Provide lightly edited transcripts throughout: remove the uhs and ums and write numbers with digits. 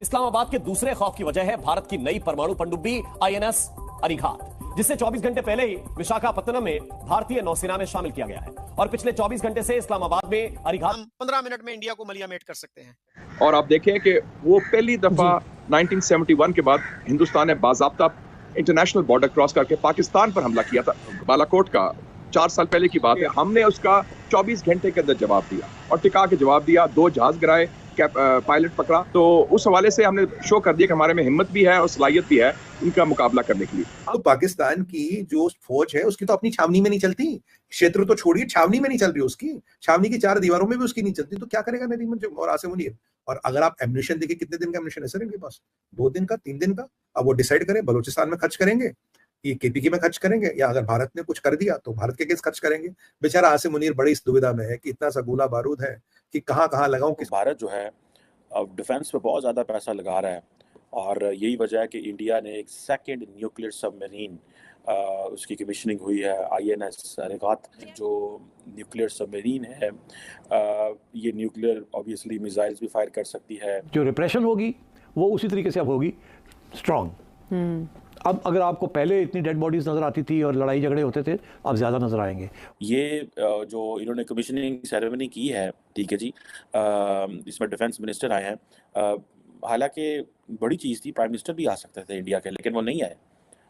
इस्लामाबाद के दूसरे खौफ की वजह है भारत की नई परमाणु पनडुब्बी आईएनएस अरिघात, जिसे 24 घंटे पहले ही विशाखापत्तनम में भारतीय नौसेना में शामिल किया गया है और पिछले 24 घंटे से इस्लामाबाद में अरिघात 15 मिनट में इंडिया को मलियामेट कर सकते हैं। और आप देखें कि वो पहली दफा 1971 के बाद हिंदुस्तान ने बाज़ाब्ता इंटरनेशनल बॉर्डर क्रॉस करके पाकिस्तान पर हमला किया था। बालाकोट का 4 साल पहले की बात है। हमने उसका 24 घंटे के अंदर जवाब दिया और टिका के जवाब दिया, 2 जहाज गिराए, पायलट पकड़ा। तो उस हवाले से हमने शो कर दिया कि हमारे में हिम्मत भी है और सलाहियत भी है इनका मुकाबला करने के लिए। तो पाकिस्तान की जो फौज है उसकी तो अपनी छावनी में नहीं चलती, क्षेत्र तो छोड़िए, छावनी में नहीं चल रही उसकी, छावनी की 4 दीवारों में भी उसकी नहीं चलती, तो क्या करेगा नरीमन और आसिम मुनीर। और अगर आप एम्युनिशन देखिए, कितने दिन का एम्युनिशन है सर इनके पास, 2 दिन का, 3 दिन का। अब वो डिसाइड करें बलूचिस्तान में खर्च करेंगे, ये केपीके में खर्च करेंगे, या अगर भारत ने कुछ कर दिया तो भारत के केस खर्च करेंगे। बेचारा आसिम मुनीर बड़ी इस दुविधा में है कि इतना सा गोला बारूद है कि कहाँ कहाँ लगाऊं। किस भारत जो है अब डिफेंस पे बहुत ज़्यादा पैसा लगा रहा है और यही वजह है कि इंडिया ने एक सेकंड न्यूक्लियर सबमरीन उसकी कमीशनिंग हुई है, आईएनएस अरिघात जो न्यूक्लियर सबमरीन है। ये न्यूक्लियर ऑब्वियसली मिसाइल्स भी फायर कर सकती है। जो रिप्रेशन होगी वो उसी तरीके से अब होगी स्ट्रॉन्ग। अब अगर आपको पहले इतनी डेड बॉडीज नजर आती थी और लड़ाई झगड़े होते थे, अब ज़्यादा नजर आएंगे। ये जो इन्होंने कमीशनिंग सेरेमनी की है, ठीक है जी, इसमें डिफेंस मिनिस्टर आए हैं। हालांकि बड़ी चीज़ थी, प्राइम मिनिस्टर भी आ सकते थे इंडिया के, लेकिन वो नहीं आए।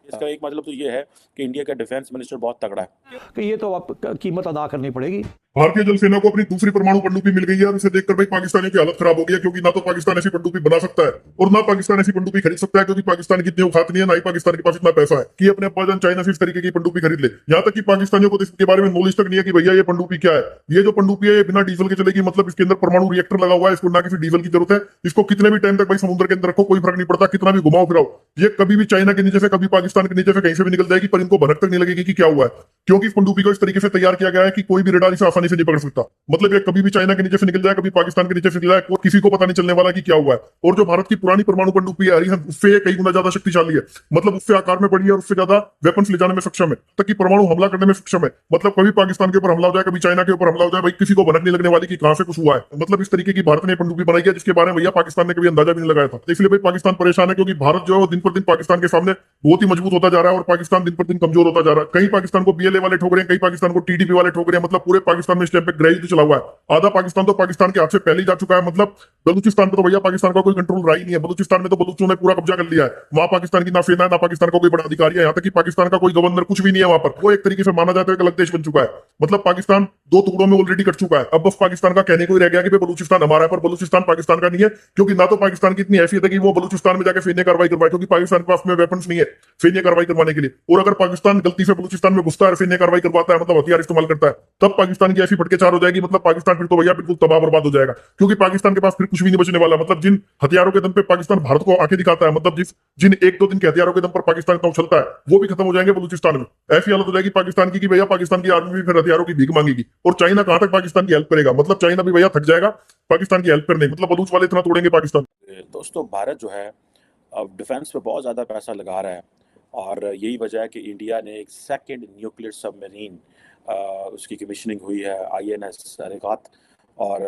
इसका एक मतलब तो ये है कि इंडिया का डिफेंस मिनिस्टर बहुत तगड़ा है कि ये तो आप कीमत अदा करनी पड़ेगी। भारतीय जल सेना को अपनी दूसरी परमाणु पनडुब्बी मिल गई है और इसे देखकर भाई पाकिस्तानियों की हालत खराब हो गई है, क्योंकि ना तो पाकिस्तान ऐसी पनडुब्बी बना सकता है और ना पाकिस्तान ऐसी पनडुब्बी खरीद सकता है, क्योंकि पाकिस्तान की इतनी औकात नहीं है, ना ही पाकिस्तान के पास इतना पैसा है कि अपने अब्बाजान चाइना से इस तरीके की पनडुब्बी खरीद ले। यहाँ तक कि पाकिस्तानियों को इसके बारे में नॉलेज तक नहीं है कि भैया ये पनडुब्बी क्या है। ये जो पनडुब्बी है ये बिना डीजल के चलेगी, मतलब इसके अंदर परमाणु रिएक्टर लगा हुआ है, इसको ना किसी डीजल की जरूरत है। इसको कितने भी टाइम तक भाई समुद्र के अंदर रखो, कोई फर्क नहीं पड़ता, कितना भी घुमाओ फिराओ, ये कभी भी चाइना के नीचे से, कभी पाकिस्तान के नीचे से, कहीं से भी निकल जाएगी, पर इनको भनक तक नहीं लगेगी कि क्या हुआ है, क्योंकि इस पनडुब्बी को इस तरीके से तैयार किया गया है कि कोई भी रडार इसे आसानी से नहीं पकड़ सकता। मतलब ये कभी भी चाइना के नीचे से निकल जाए, कभी पाकिस्तान के नीचे से निकल जाए, और किसी को पता नहीं चलने वाला कि क्या हुआ है। और जो भारत की पुरानी परमाणु पनडुब्बी है उससे कई गुना ज्यादा शक्तिशाली है, मतलब उससे आकार में बड़ी है और उससे ज्यादा वेपन्स ले जाने में सक्षम है, तक कि परमाणु हमला करने में सक्षम है। मतलब कभी पाकिस्तान के ऊपर हमला हो जाए, कभी चाइना के ऊपर हमला हो जाए, भाई किसी को भनक नहीं लगने वाली कि कहां से कुछ हुआ है। मतलब इस तरीके की भारत ने पनडुब्बी बनाई है जिसके बारे में भैया पाकिस्तान ने कभी अंदाजा भी नहीं लगाया था। इसलिए भाई पाकिस्तान परेशान है, क्योंकि भारत जो है दिन पर दिन पाकिस्तान के सामने बहुत ही मजबूत होता जा रहा है और पाकिस्तान दिन पर दिन कमजोर होता जा रहा है। कहीं पाकिस्तान को बीएलए वाले ठोक रहे हैं, कहीं पाकिस्तान को टीडीपी वाले ठोक रहे हैं। मतलब पूरे पाकिस्तान में इस टाइम पे गृह युद्ध चला हुआ है। आधा पाकिस्तान तो पाकिस्तान के हाथ से पहले ही जा चुका है। मतलब बलूचिस्तान पे तो भैया पाकिस्तान का कोई कंट्रोल रहा ही नहीं है। बलूचिस्तान में तो बलूचों ने पूरा कब्जा कर लिया है। वहां पाकिस्तान की ना सेना है ना पाकिस्तान का कोई बड़ा अधिकारी है। यहाँ तक कि पाकिस्तान का कोई गवर्नर कुछ भी नहीं है वहां पर। वो एक तरीके से माना जाता है एक अलग देश बन चुका है। मतलब पाकिस्तान 2 टुकड़ों में ऑलरेडी कट चुका है। अब बस पाकिस्तान का कहने को ही रह गया कि बलूचिस्तान हमारा है, पर बलूचिस्तान पाकिस्तान का नहीं है, क्योंकि ना तो पाकिस्तान की इतनी हैसियत है कि वो बलूचिस्तान में जाकर सैन्य कार्रवाई करवाए, क्योंकि पाकिस्तान के पास में वेपन्स नहीं है सैन्य कार्रवाई करवाने के लिए। और अगर पाकिस्तान गलती से बलूचिस्तान में घुसता है, सैन्य कार्रवाई करवाता है, मतलब हथियार इस्तेमाल करता है, तब पाकिस्तान की ऐसी फटके चार हो जाएगी। मतलब पाकिस्तान फिर तो भैया बिल्कुल तबाह बर्बाद हो जाएगा, क्योंकि पाकिस्तान के पास फिर कुछ भी नहीं बचने वाला। मतलब जिन हथियारों के दम पे पाकिस्तान भारत को आके दिखाता है, मतलब जिन 1-2 दिन के हथियारों के दम पर पाकिस्तान का उछलता है, वो भी खत्म हो जाएंगे बलूचिस्तान में। ऐसी हालत हो जाएगी पाकिस्तान की कि भैया पाकिस्तान की आर्मी भी फिर हथियारों की भीख मांगेगी। और चाइना कहां तक पाकिस्तान की हेल्प करेगा। मतलब चाइना भी भैया थक जाएगा पाकिस्तान की हेल्प करने। मतलब बलूच वाले इतना तोड़ेंगे पाकिस्तान। दोस्तों, भारत जो है अब डिफेंस पे बहुत ज़्यादा पैसा लगा रहा है और यही वजह है कि इंडिया ने एक सेकंड न्यूक्लियर सबमरीन उसकी कमीशनिंग हुई है, आईएनएस अरिघात। और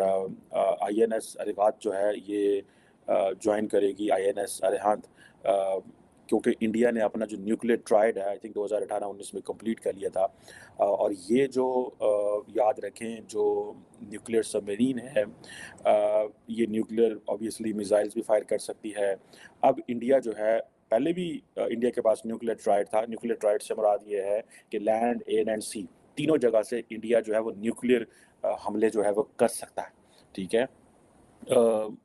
आईएनएस अरिघात जो है ये ज्वाइन करेगी आईएनएस अरिहंत, क्योंकि इंडिया ने अपना जो न्यूक्लियर ट्राइड है, आई थिंक 2018-19 में कंप्लीट कर लिया था। और ये जो याद रखें, जो न्यूक्लियर सबमरीन है, ये न्यूक्लियर ऑब्वियसली मिसाइल्स भी फायर कर सकती है। अब इंडिया जो है, पहले भी इंडिया के पास न्यूक्लियर ट्राइड था। न्यूक्लियर ट्राइड से मुराद ये है कि लैंड, एयर एंड सी तीनों जगह से इंडिया जो है वो न्यूक्लियर हमले जो है वो कर सकता है, ठीक है।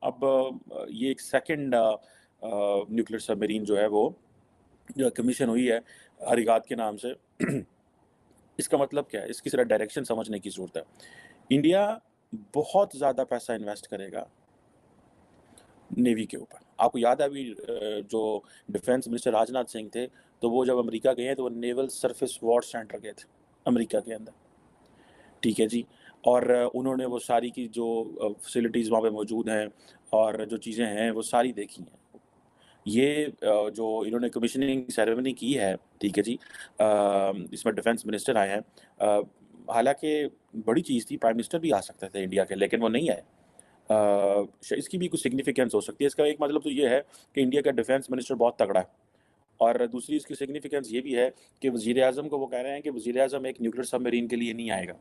अब ये एक सेकंड न्यूक्लियर सबमरीन जो है वो कमीशन हुई है अरिघात के नाम से। इसका मतलब क्या है, इसकी सिर्फ डायरेक्शन समझने की ज़रूरत है। इंडिया बहुत ज़्यादा पैसा इन्वेस्ट करेगा नेवी के ऊपर। आपको याद है अभी जो डिफेंस मिनिस्टर राजनाथ सिंह थे, तो वो जब अमेरिका गए तो वो नेवल सरफेस वॉर सेंटर गए थे अमेरिका के अंदर, ठीक है जी। और उन्होंने वो सारी की जो फैसिलिटीज़ वहाँ पे मौजूद हैं और जो चीज़ें हैं वो सारी देखी हैं। ये जो इन्होंने कमीशनिंग सेरेमनी की है, ठीक है जी, इसमें डिफेंस मिनिस्टर आए हैं। हालांकि बड़ी चीज़ थी, प्राइम मिनिस्टर भी आ सकते थे इंडिया के, लेकिन वो नहीं आए। इसकी भी कुछ सिग्निफिकेंस हो सकती है। इसका एक मतलब तो ये है कि इंडिया का डिफेंस मिनिस्टर बहुत तगड़ा है, और दूसरी इसकी सिग्निफिकेंस ये भी है कि वज़ीर-ए-आज़म को वो कह रहे हैं कि वज़ीर-ए-आज़म एक न्यूक्लियर सबमरीन के लिए नहीं आएगा,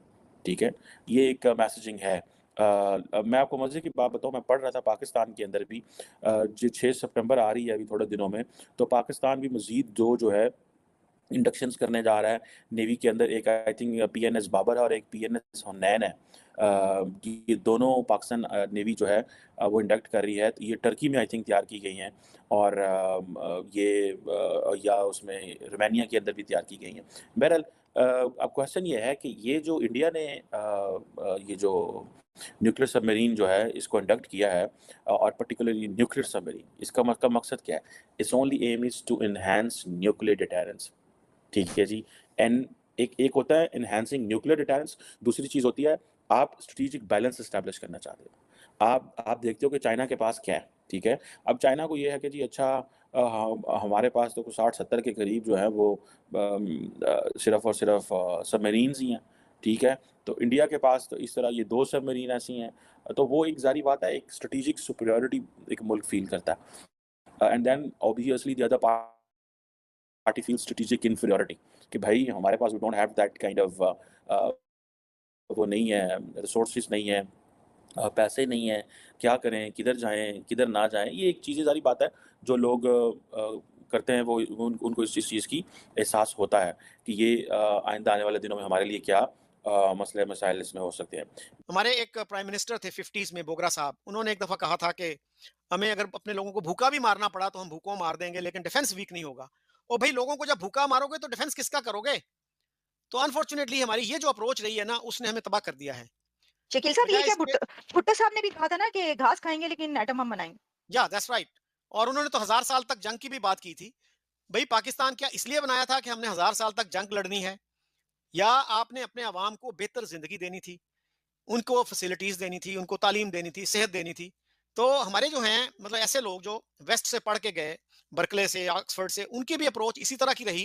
ठीक है? ये एक मैसेजिंग है। मैं आपको मज़े की बात बताऊँ, मैं पढ़ रहा था पाकिस्तान के अंदर भी जो 6 सितंबर आ रही है अभी थोड़े दिनों में, तो पाकिस्तान भी मज़ीद जो है इंडक्शंस करने जा रहा है नेवी के अंदर। एक आई थिंक पीएनएस बाबर है और एक पीएनएस हुनैन है। ये दोनों पाकिस्तान नेवी जो है वो इंडक्ट कर रही है। तो ये टर्की में आई थिंक तैयार की गई हैं, और या उसमें रोमानिया के अंदर भी तैयार की गई हैं। बहरहाल अब क्वेश्चन ये है कि ये जो इंडिया ने ये जो न्यूक्लियर सबमरीन जो है इसको इंडक्ट किया है, और पर्टिकुलरली न्यूक्लियर सबमरीन, इसका मकसद क्या है? It's only aim is to enhance nuclear deterrence, ठीक है जी। एन एक होता है एनहांसिंग न्यूक्लियर डिटरेंस, दूसरी चीज़ होती है आप स्ट्रेटेजिक बैलेंस एस्टैब्लिश करना चाहते हो। आप देखते हो कि चाइना के पास क्या है, ठीक है? अब चाइना को ये है कि जी अच्छा हमारे पास तो कुछ 60-70 के करीब जो है वो सिर्फ़ और सिर्फ सबमरीन्स ही हैं, ठीक है? तो इंडिया के पास तो इस तरह ये 2 सबमरीन ऐसी हैं, तो वो एक ज़ाहिर बात है एक स्ट्रेटेजिक सुपीरियॉरिटी एक मुल्क फ़ील करता है। And then obviously the other party feels strategic inferiority कि भाई हमारे पास we don't have that kind of वो नहीं है, रिसोर्सेज नहीं है, पैसे नहीं है, क्या करें, किधर जाएं, किधर ना जाएं। ये एक चीज़ें सारी बात है जो लोग करते हैं, वो उनको इस चीज़ की एहसास होता है कि ये आइंदा आने वाले दिनों में हमारे लिए क्या मसले मसाइल इसमें हो सकते हैं। हमारे एक प्राइम मिनिस्टर थे 50s में, बोगरा साहब, उन्होंने एक दफा कहा था कि हमें अगर अपने लोगों को भूखा भी मारना पड़ा तो हम भूखों मार देंगे, लेकिन डिफेंस वीक नहीं होगा। और भाई लोगों को जब भूखा मारोगे तो डिफेंस किसका करोगे? तो अनफॉर्चुनेटली हमारी ये जो अप्रोच रही है ना, उसने हमें तबाह कर दिया है। शकील साहब, ये बजाय क्या इसके, भुट्टो साहब ने भी कहा था ना कि घास खाएंगे लेकिन एटम हम बनाएंगे। या दैट्स राइट। और उन्होंने तो 1000 साल तक जंग की भी बात की थी। भाई पाकिस्तान क्या इसलिए बनाया था कि हमने 1000 साल तक जंग लड़नी है, या आपने अपने अवाम को बेहतर जिंदगी देनी थी, उनको फैसिलिटीज देनी थी, उनको तालीम देनी थी, सेहत देनी थी? तो हमारे जो हैं मतलब ऐसे लोग जो वेस्ट से पढ़ के गए, बर्कले से, ऑक्सफोर्ड से, उनकी भी अप्रोच इसी तरह की रही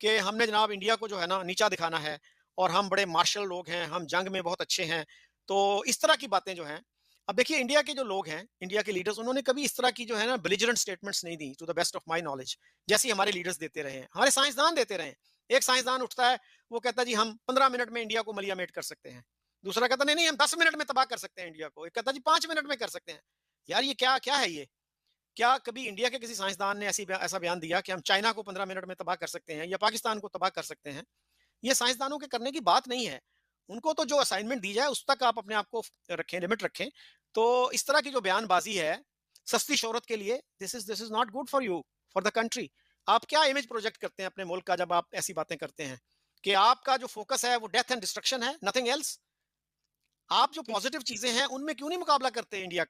कि हमने जनाब इंडिया को जो है ना नीचा दिखाना है, और हम बड़े मार्शल लोग हैं, हम जंग में बहुत अच्छे हैं। तो इस तरह की बातें जो हैं, अब देखिए इंडिया के जो लोग हैं, इंडिया के लीडर्स, उन्होंने कभी इस तरह की जो है ना बेलिजरेंट स्टेटमेंट्स नहीं दी, to the best of my knowledge, जैसी हमारे लीडर्स देते रहे हैं, हमारे साइंसदान देते रहे हैं। एक साइंसदान उठता है, वो कहता है जी हम 15 मिनट में इंडिया को मलियामेट कर सकते हैं। दूसरा कहता नहीं नहीं हम 10 मिनट में तबाह कर सकते हैं इंडिया को। एक कहता जी 5 मिनट में कर सकते हैं। यार ये क्या क्या है ये? क्या कभी इंडिया के किसी साइंसदान ने ऐसा बयान दिया कि हम चाइना को 15 मिनट में तबाह कर सकते हैं या पाकिस्तान को तबाह कर सकते हैं? ये साइंसदानों के करने की बात नहीं है। उनको तो जो असाइनमेंट दी जाए उस तक आप अपने आप को रखें, लिमिट रखें। तो इस तरह की जो बयानबाजी है सस्ती शोहरत के लिए, this is not good for you, for the country. आप क्या इमेज प्रोजेक्ट करते हैं अपने मुल्क का जब आप ऐसी बातें करते हैं कि आपका जो फोकस है वो डेथ एंड डिस्ट्रक्शन है, नथिंग एल्स? आप जो पॉजिटिव चीजें हैं उनमें क्यों नहीं मुकाबला करते इंडिया